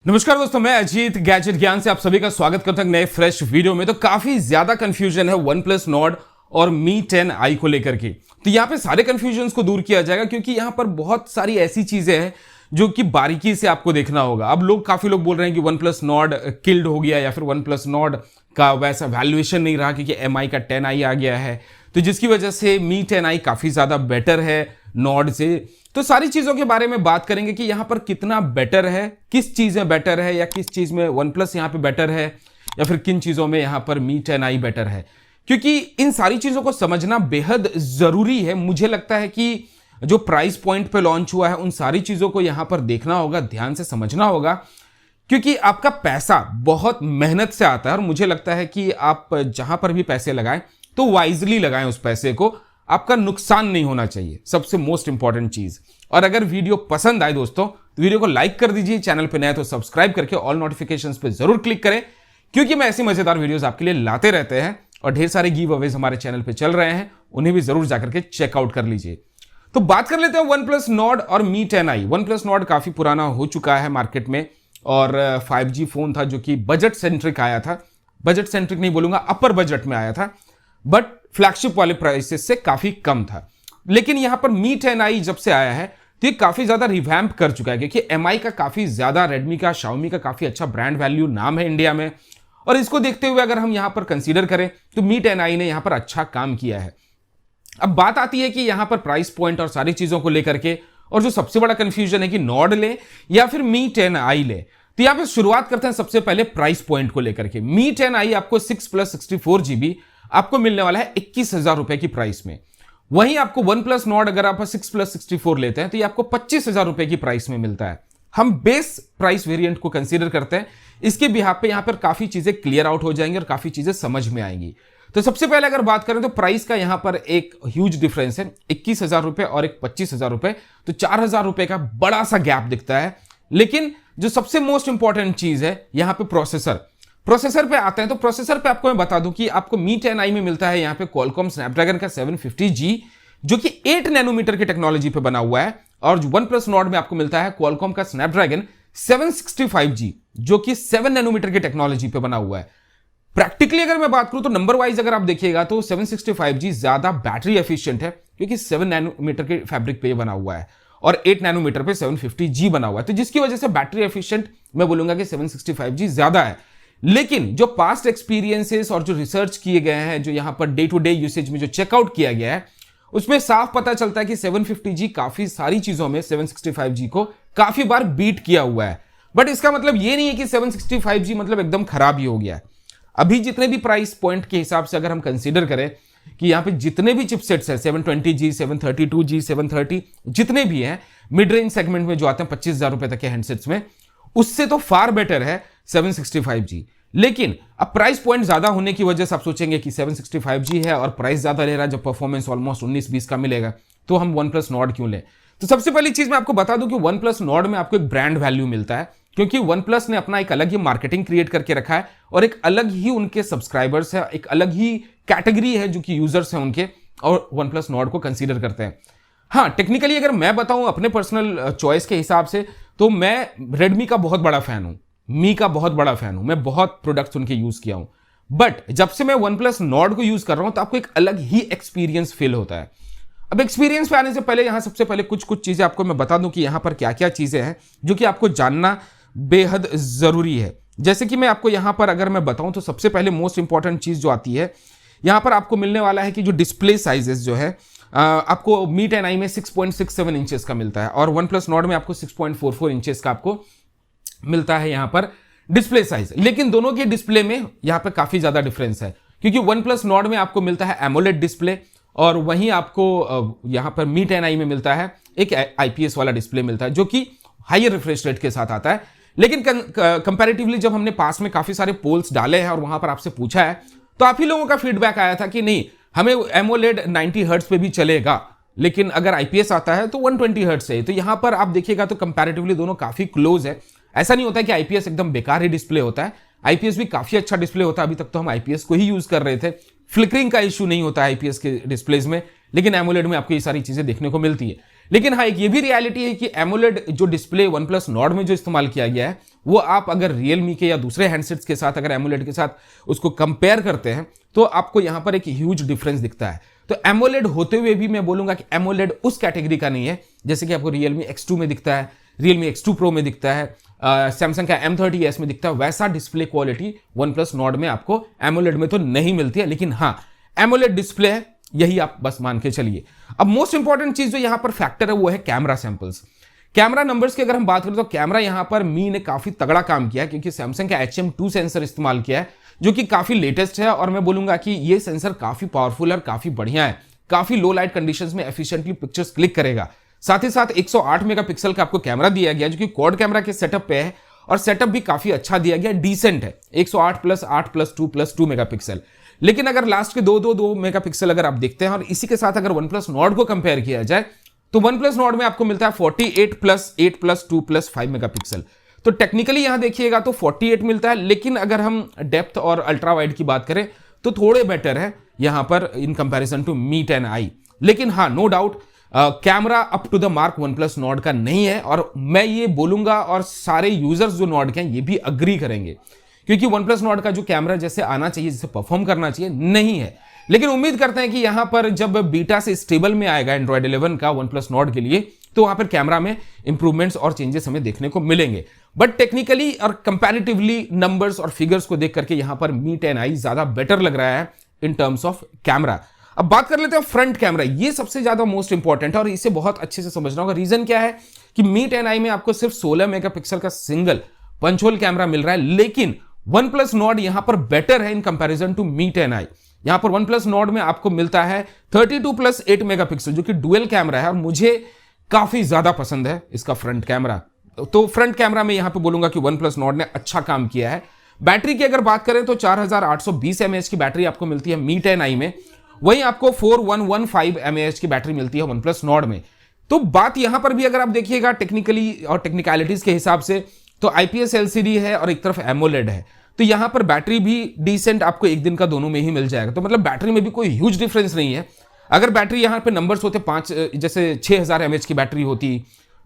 नमस्कार दोस्तों, मैं अजीत गैजेट ज्ञान से आप सभी का स्वागत करता हूं नए फ्रेश वीडियो में। तो काफी ज्यादा कंफ्यूजन है वन प्लस नॉर्ड और मी 10i को लेकर के। तो यहां पे सारे कंफ्यूजन्स को दूर किया जाएगा क्योंकि यहां पर बहुत सारी ऐसी चीजें हैं जो कि बारीकी से आपको देखना होगा। अब काफी लोग बोल रहे हैं कि वन प्लस नॉर्ड किल्ड हो गया या फिर वन प्लस नॉर्ड का वैसा वैल्यूएशन नहीं रहा क्योंकि एमआई का 10i आ गया है, तो जिसकी वजह से मी 10i काफी ज्यादा बेटर है नॉर्ड से। तो सारी चीजों के बारे में बात करेंगे कि यहां पर कितना बेटर है, किस चीज में बेटर है, या किस चीज में वन प्लस यहां पे बेटर है, या फिर किन चीजों में यहां पर मी 10i बेटर है। क्योंकि इन सारी चीजों को समझना बेहद जरूरी है। मुझे लगता है कि जो प्राइस पॉइंट पे लॉन्च हुआ है उन सारी चीजों को यहां पर देखना होगा, ध्यान से समझना होगा, क्योंकि आपका पैसा बहुत मेहनत से आता है। और मुझे लगता है कि आप जहां पर भी पैसे लगाएं तो वाइजली लगाएं उस पैसे को, आपका नुकसान नहीं होना चाहिए, सबसे मोस्ट इंपॉर्टेंट चीज। और अगर वीडियो पसंद आए दोस्तों तो वीडियो को लाइक कर दीजिए, चैनल पे नए तो सब्सक्राइब करके ऑल नोटिफिकेशंस पे जरूर क्लिक करें, क्योंकि मैं ऐसी मजेदार वीडियोस आपके लिए लाते रहते हैं। और ढेर सारे गिव अवेज हमारे चैनल पे चल रहे हैं, उन्हें भी जरूर जाकर के चेकआउट कर लीजिए। तो बात कर लेते हैं वन प्लस नॉर्ड और मी 10i। वन प्लस नॉर्ड काफी पुराना हो चुका है मार्केट में और 5G फोन था जो कि बजट सेंट्रिक आया था। बजट सेंट्रिक नहीं बोलूंगा, अपर बजट में आया था, बट फ्लैगशिप वाले प्राइसेस से काफी कम था। लेकिन यहां पर मी 10i जब से आया है तो ये काफी ज्यादा रिवैम्प कर चुका है, क्योंकि एमआई का काफी ज्यादा, रेडमी का, शाओमी का काफी अच्छा ब्रांड वैल्यू नाम है इंडिया में। और इसको देखते हुए अगर हम यहां पर कंसीडर करें तो मी 10i ने यहां पर अच्छा काम किया है। अब बात आती है कि यहां पर प्राइस पॉइंट और सारी चीजों को लेकर के, और जो सबसे बड़ा कंफ्यूजन है कि नॉर्ड ले या फिर मी 10i ले। तो यहां पर शुरुआत करते हैं सबसे पहले प्राइस पॉइंट को लेकर के। मी 10i आपको 6+64 GB आपको मिलने वाला है 21,000 रुपए की प्राइस में। वहीं आपको वन प्लस नॉर्ड अगर आप 6+64 लेते हैं तो ये आपको 25,000 रुपए की प्राइस में मिलता है। हम बेस प्राइस वेरिएंट को कंसीडर करते हैं, इसके बिहाफ पे यहां पर काफी चीजें क्लियर आउट हो जाएंगी और काफी चीजें समझ में आएंगी। तो सबसे पहले अगर बात करें तो प्राइस का यहां पर एक ह्यूज डिफरेंस है, 21,000 रुपए और एक 25,000 रुपए, तो 4,000 रुपए का बड़ा सा गैप दिखता है। लेकिन जो सबसे मोस्ट इंपॉर्टेंट चीज है यहां पे प्रोसेसर पे आते हैं। तो प्रोसेसर पे आपको मैं बता दूं कि आपको मी 10i में मिलता है यहां पे क्वालकॉम स्नैपड्रैगन का 750G जो कि 8 नैनोमीटर की टेक्नोलॉजी पे बना हुआ है, और वन प्लस नॉर्ड में आपको मिलता है क्वालकॉम का स्नैपड्रैगन 765G जो कि 7 नैनोमीटर की टेक्नोलॉजी पे बना हुआ है। प्रैक्टिकली अगर मैं बात करूं तो नंबर वाइज अगर आप देखिएगा तो 765G ज्यादा बैटरी एफिशिएंट है, क्योंकि 7 नैनोमीटर के फैब्रिक पे बना हुआ है और 8 नैनोमीटर पे 750G बना हुआ है, तो जिसकी वजह से बैटरी एफिशिएंट मैं बोलूंगा कि 765G ज्यादा है। लेकिन जो पास्ट एक्सपीरियंसेस और जो रिसर्च किए गए हैं, जो यहां per day to day usage में जो चेकआउट किया गया है, उसमें साफ पता चलता है कि 750G काफी सारी चीजों में 765G को काफी बार बीट किया हुआ है। बट इसका मतलब यह नहीं है कि 765G मतलब एकदम खराब ही हो गया है। अभी जितने भी प्राइस पॉइंट के हिसाब से अगर हम कंसीडर करें कि यहां पे जितने भी चिपसेट्स हैं 720G, 732G, 730 जितने भी हैं मिड रेंज सेगमेंट में जो आते हैं 25,000 रुपए तक के हैंडसेट्स में, उससे तो फार बेटर है 765G। लेकिन अब प्राइस पॉइंट ज्यादा होने की वजह से आप सोचेंगे कि 765G है और प्राइस ज्यादा ले रहा है, जब परफॉर्मेंस ऑलमोस्ट 19-20 का मिलेगा तो हम वन प्लस नॉर्ड क्यों लें। तो सबसे पहली चीज मैं आपको बता दूं कि वन प्लस नॉर्ड में आपको एक ब्रांड वैल्यू मिलता है, क्योंकि वन प्लस ने अपना एक अलग ही मार्केटिंग क्रिएट करके रखा है और एक अलग ही उनके सब्सक्राइबर्स है, एक अलग ही कैटेगरी है जो कि यूजर्स हैं उनके, और वन प्लस नॉर्ड को कंसीडर करते हैं। हाँ, टेक्निकली अगर मैं बताऊं अपने पर्सनल चॉइस के हिसाब से तो मैं रेडमी का बहुत बड़ा फैन हूं, मी का बहुत बड़ा फैन हूं, मैं बहुत प्रोडक्ट्स उनके यूज किया हूं। बट जब से मैं वन प्लस नॉर्ड को यूज कर रहा हूं तो आपको एक अलग ही एक्सपीरियंस फील होता है। अब एक्सपीरियंस पे आने से पहले यहां सबसे पहले कुछ चीजें आपको मैं बता दूं कि यहां पर क्या क्या चीजें हैं जो कि आपको जानना बेहद जरूरी है। जैसे कि मैं आपको यहां पर अगर मैं बताऊं तो सबसे पहले मोस्ट इंपॉर्टेंट चीज जो आती है यहां पर आपको मिलने वाला है कि जो डिस्प्ले साइजेस जो है आपको मी 10i में 6.67 इंचेस का मिलता है और वन प्लस नॉर्ड में आपको 6.44 इंचेस का आपको मिलता है यहां पर डिस्प्ले साइज। लेकिन दोनों के डिस्प्ले में यहां पर काफी ज्यादा डिफरेंस है, क्योंकि वन प्लस नॉर्ड में आपको मिलता है एमोलेड डिस्प्ले और वहीं आपको यहां पर मी 10i में मिलता है एक IPS वाला डिस्प्ले मिलता है जो कि हायर रिफ्रेश रेट के साथ आता है। लेकिन कंपैरेटिवली जब हमने पास में काफी सारे पोल्स डाले हैं और वहां पर आपसे पूछा है तो आप ही लोगों का फीडबैक आया था कि नहीं, हमें एमोलेड 90 हर्ट्ज पे भी चलेगा, लेकिन अगर IPS आता है तो 120 हर्ट्ज से। तो यहां पर आप देखिएगा तो कंपैरेटिवली दोनों काफी क्लोज है। ऐसा नहीं होता कि IPS एकदम बेकार ही डिस्प्ले होता है, IPS भी काफी अच्छा डिस्प्ले होता है। अभी तक तो हम IPS को ही यूज कर रहे थे, फ्लिकरिंग का इशू नहीं होता है IPS के डिस्प्लेज में, लेकिन एमोलेड में आपको ये सारी चीजें देखने को मिलती है। लेकिन हाँ, एक ये भी रियलिटी है कि एमोलेड जो डिस्प्ले वन प्लस नॉर्ड में जो इस्तेमाल किया गया है वो आप अगर Realme के या दूसरे हैंडसेट्स के साथ अगर AMOLED के साथ उसको कंपेयर करते हैं तो आपको यहाँ पर एक ह्यूज डिफरेंस दिखता है। तो AMOLED होते हुए भी मैं बोलूंगा कि AMOLED उस कैटेगरी का नहीं है जैसे कि आपको Realme X2 में दिखता है, Realme X2 Pro में दिखता है, सैमसंग का M30s में दिखता है। वैसा डिस्प्ले क्वालिटी OnePlus Nord में आपको AMOLED में तो नहीं मिलती है, लेकिन हाँ AMOLED डिस्प्ले है, यही आप बस मान के चलिए। अब मोस्ट इंपॉर्टेंट चीज जो यहां पर फैक्टर है वो है कैमरा सैंपल्स। कैमरा नंबर्स की अगर हम बात करें तो कैमरा यहां पर मी ने काफी तगड़ा काम किया है, क्योंकि सैमसंग का HM2 सेंसर इस्तेमाल किया है जो कि काफी लेटेस्ट है, और मैं बोलूंगा कि ये सेंसर काफी पावरफुल और काफी बढ़िया है। काफी लो लाइट कंडीशंस में एफिशिएंटली पिक्चर्स क्लिक करेगा। साथ ही साथ 108 मेगापिक्सल का आपको कैमरा दिया गया जो कि क्वाड कैमरा के सेटअप पे है, और सेटअप भी काफी अच्छा दिया गया, डिसेंट है, 108 प्लस 8 प्लस 2 प्लस 2 मेगापिक्सल। लेकिन अगर लास्ट के 2 मेगापिक्सल अगर आप देखते हैं और इसी के साथ अगर OnePlus Nord को कंपेयर किया जाए तो OnePlus Nord में आपको मिलता है 48 प्लस 8 प्लस 2 प्लस 5 मेगापिक्सल। तो टेक्निकली यहां देखिएगा तो 48 मिलता है, लेकिन अगर हम डेप्थ और अल्ट्रा वाइड की बात करें तो थोड़े बेटर है यहां पर इन कंपैरिजन टू Mi 10i। लेकिन हाँ, no doubt camera up to the mark OnePlus Nord का नहीं है, और मैं ये बोलूंगा और सारे यूजर्स जो Nord के हैं ये भी अग्री करेंगे, क्योंकि OnePlus Nord का जो कैमरा जैसे आना चाहिए, जैसे परफॉर्म करना चाहिए, नहीं है। लेकिन उम्मीद करते हैं कि यहां पर जब बीटा से स्टेबल में आएगा Android 11 का OnePlus Nord के लिए, तो वहां पर कैमरा में इंप्रूवमेंट्स और चेंजेस हमें देखने को मिलेंगे। बट टेक्निकली और कंपैरेटिवली नंबर्स और फिगर्स को देख करके यहां पर Mi 10i ज्यादा बेटर लग रहा है इन टर्म्स ऑफ कैमरा। अब बात कर लेते हैं फ्रंट कैमरा, ये सबसे ज्यादा मोस्ट इंपॉर्टेंट है और इसे बहुत अच्छे से समझना होगा। रीजन क्या है कि Mi 10i में आपको सिर्फ 16 मेगापिक्सल का सिंगल पंच होल कैमरा मिल रहा है, लेकिन OnePlus Nord यहां पर बेटर है इन कंपैरिजन टू Mi 10i। यहां पर OnePlus Nord में आपको मिलता है 32 प्लस 8 मेगापिक्सल जो कि डुअल कैमरा है, और मुझे काफी ज्यादा पसंद है इसका फ्रंट कैमरा। तो फ्रंट कैमरा में यहां पे बोलूंगा कि OnePlus Nord ने अच्छा काम किया है। बैटरी की अगर बात करें तो 4820 mAh की बैटरी आपको मिलती है Mi 10i में, वहीं आपको 4115 mAh की बैटरी मिलती है OnePlus Nord में। तो बात यहां पर भी अगर आप देखिएगा टेक्निकली और टेक्निकलिटीज के हिसाब से, तो IPS LCD है और एक तरफ AMOLED है, तो यहां पर बैटरी भी डिसेंट आपको एक दिन का दोनों में ही मिल जाएगा। तो मतलब बैटरी में भी कोई ह्यूज डिफरेंस नहीं है। अगर बैटरी यहां पे नंबर्स होते 5 जैसे 6000 mAh की बैटरी होती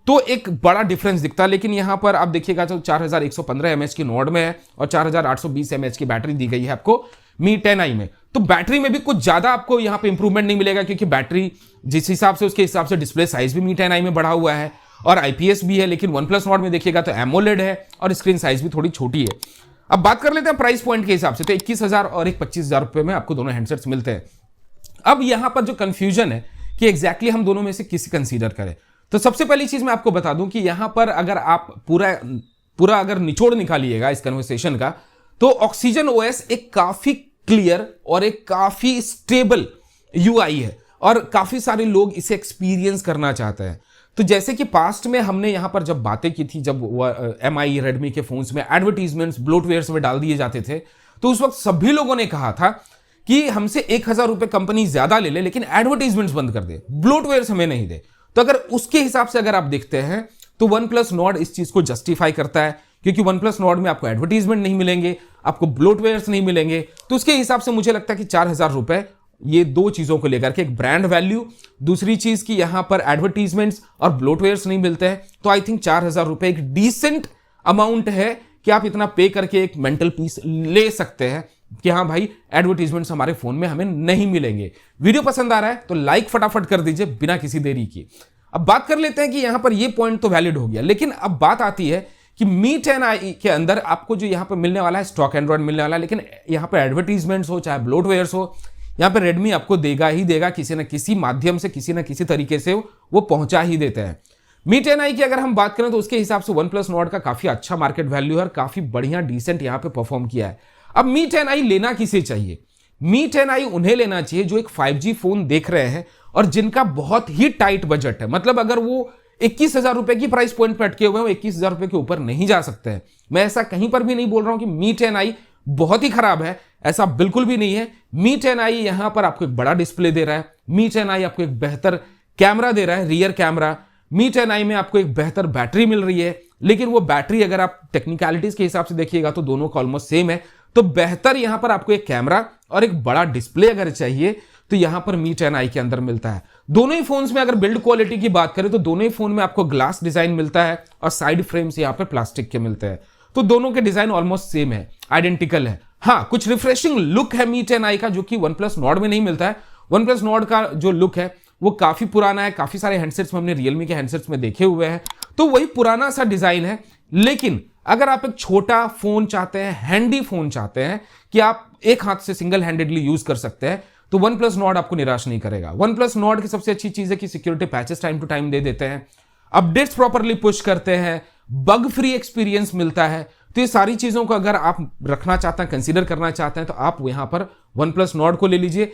तो एक बड़ा डिफरेंस दिखता, लेकिन यहां पर आप देखिएगा तो 4115 mAh की Nord में है और 4820 mAh की बैटरी दी गई है आपको Mi 10i में। तो बैटरी में भी कुछ ज्यादा आपको यहां पे इंप्रूवमेंट नहीं मिलेगा, क्योंकि बैटरी जिस हिसाब से उसके हिसाब से डिस्प्ले साइज भी Mi 10i में बढ़ा हुआ है और IPS भी है। लेकिन OnePlus Nord में देखिएगा तो AMOLED है और स्क्रीन साइज भी थोड़ी छोटी है। अब बात कर लेते हैं प्राइस पॉइंट के हिसाब से, तो 21,000 और एक 25,000 रुपए में आपको दोनों हैंडसेट्स मिलते हैं। अब यहां पर जो कंफ्यूजन है कि एग्जैक्टली हम दोनों में से किसी कंसीडर करें, तो सबसे पहली चीज मैं आपको बता दूं कि यहां पर अगर आप पूरा अगर निचोड़ निकालिएगा इस कन्वर्सेशन का, तो ऑक्सीजन OS एक काफी क्लियर और एक काफी स्टेबल UI है और काफी सारे लोग इसे एक्सपीरियंस करना चाहते हैं। तो जैसे कि पास्ट में हमने यहां पर जब बातें की थी, जब MI रेडमी के फोन्स में एडवर्टीजमेंट्स ब्लोटवेयर्स में डाल दिए जाते थे, तो उस वक्त सभी लोगों ने कहा था कि हमसे 1000 रुपए कंपनी ज्यादा ले ले लेकिन एडवर्टीजमेंट्स बंद कर दे, ब्लोटवेयर्स हमें नहीं दे। तो अगर उसके हिसाब से अगर आप देखते हैं तो OnePlus Nord इस चीज को जस्टिफाई करता है, क्योंकि OnePlus Nord में आपको एडवर्टीजमेंट नहीं मिलेंगे, आपको ब्लोटवेयर्स नहीं मिलेंगे। तो उसके हिसाब से मुझे लगता है कि 4000 रुपए ये दो चीजों को लेकर के, एक ब्रांड वैल्यू, दूसरी चीज कि यहां पर एडवर्टीजमेंट्स और ब्लोटवेयर्स नहीं मिलते हैं, तो आई थिंक 4000 रुपए एक डिसेंट अमाउंट है कि आप इतना पे करके एक मेंटल पीस ले सकते हैं कि हाँ भाई एडवर्टीजमेंट्स हमारे फोन में हमें नहीं मिलेंगे। वीडियो पसंद आ रहा है तो लाइक फटाफट कर दीजिए बिना किसी देरी के। अब बात कर लेते हैं कि यहां पर ये पॉइंट तो वैलिड हो गया, लेकिन अब बात आती है कि Mi 10i के अंदर आपको जो यहां पर मिलने वाला है स्टॉक एंड्रॉइड मिलने वाला है, लेकिन यहां पर एडवर्टीजमेंट्स हो चाहे ब्लोटवेयर्स हो, यहां पर रेडमी आपको देगा ही देगा, किसी न किसी माध्यम से किसी न किसी तरीके से वो पहुंचा ही देते हैं। Mi 10i की अगर हम बात करें तो उसके हिसाब से OnePlus Nord का काफी अच्छा मार्केट वैल्यू है और काफी बढ़िया डिसेंट यहां पे परफॉर्म किया है। अब Mi 10i लेना किसे चाहिए? Mi 10i उन्हें लेना चाहिए जो एक 5G फोन देख रहे हैं और जिनका बहुत ही टाइट बजट है। मतलब अगर वो 21,000 रुपए की प्राइस पॉइंट पर अटके हुए हैं, 21,000 रुपए के ऊपर नहीं जा सकते हैं। मैं ऐसा कहीं पर भी नहीं बोल रहा हूं कि Mi 10i बहुत ही खराब है, ऐसा बिल्कुल भी नहीं है। Mi 10i यहां पर आपको एक बड़ा डिस्प्ले दे रहा है, Mi 10i आपको एक बेहतर कैमरा दे रहा है, रियर कैमरा। Mi 10i में आपको एक बेहतर बैटरी मिल रही है, लेकिन वो बैटरी अगर आप टेक्निकलिटीज के हिसाब से देखिएगा तो दोनों का ऑलमोस्ट सेम है। तो बेहतर यहां पर आपको एक कैमरा और एक बड़ा डिस्प्ले अगर चाहिए तो यहां पर Mi 10i के अंदर मिलता है। दोनों ही फोन्स में अगर बिल्ड क्वालिटी की बात करें तो दोनों ही फोन में आपको ग्लास डिजाइन मिलता है और साइड फ्रेम्स यहां पर प्लास्टिक के मिलते हैं। तो दोनों के डिजाइन ऑलमोस्ट सेम है, आइडेंटिकल है। हाँ, कुछ रिफ्रेशिंग लुक है Mi 10i का जो कि OnePlus Nord में नहीं मिलता है। OnePlus Nord का जो लुक है वो काफी पुराना है, काफी सारे हैंडसेट्स में हमने Realme के हैंडसेट्स में देखे हुए हैं, तो वही पुराना सा डिजाइन है। लेकिन अगर आप एक छोटा फोन चाहते हैं, हैंडी फोन चाहते हैं कि आप एक हाथ से सिंगल हैंडेडली यूज कर सकते हैं, तो OnePlus Nord आपको निराश नहीं करेगा। OnePlus Nord की सबसे अच्छी चीज है कि security patches time to time दे देते हैं, अपडेट्स प्रॉपरली पुश करते हैं, बग फ्री एक्सपीरियंस मिलता है। तो ये सारी चीजों को अगर आप रखना चाहते हैं, कंसीडर करना चाहते हैं, तो आप यहां पर OnePlus Nord को ले लीजिए।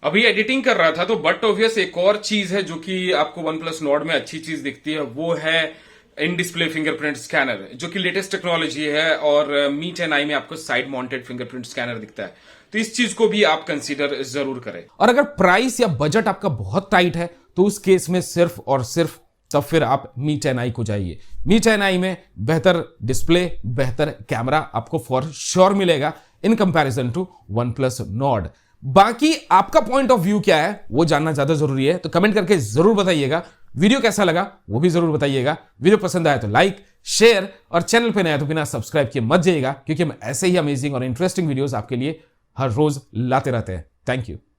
अभी एडिटिंग कर रहा था तो बट ऑब्वियस एक और चीज है जो कि आपको OnePlus Nord में अच्छी चीज दिखती है, वो है इन डिस्प्ले फिंगरप्रिंट स्कैनर, जो कि लेटेस्ट टेक्नोलॉजी है। और Mi 10i में आपको साइड माउंटेड फिंगरप्रिंट स्कैनर दिखता है, तो इस चीज को भी आप कंसीडर जरूर करें। और अगर प्राइस या बजट आपका बहुत टाइट है तो उस केस में सिर्फ और सिर्फ तब फिर आप Mi 10i को जाइए। Mi 10i में बेहतर डिस्प्ले, बेहतर कैमरा आपको फॉर श्योर मिलेगा in comparison to OnePlus Nord। बाकी आपका पॉइंट ऑफ व्यू क्या है वो जानना ज्यादा जरूरी है, तो कमेंट करके जरूर बताइएगा। वीडियो कैसा लगा वो भी जरूर बताइएगा। वीडियो पसंद आया तो लाइक, शेयर, और चैनल पे नया तो बिना सब्सक्राइब किए मत जाइएगा, क्योंकि हम ऐसे ही अमेजिंग और इंटरेस्टिंग वीडियोस आपके लिए हर रोज लाते रहते हैं। Thank you.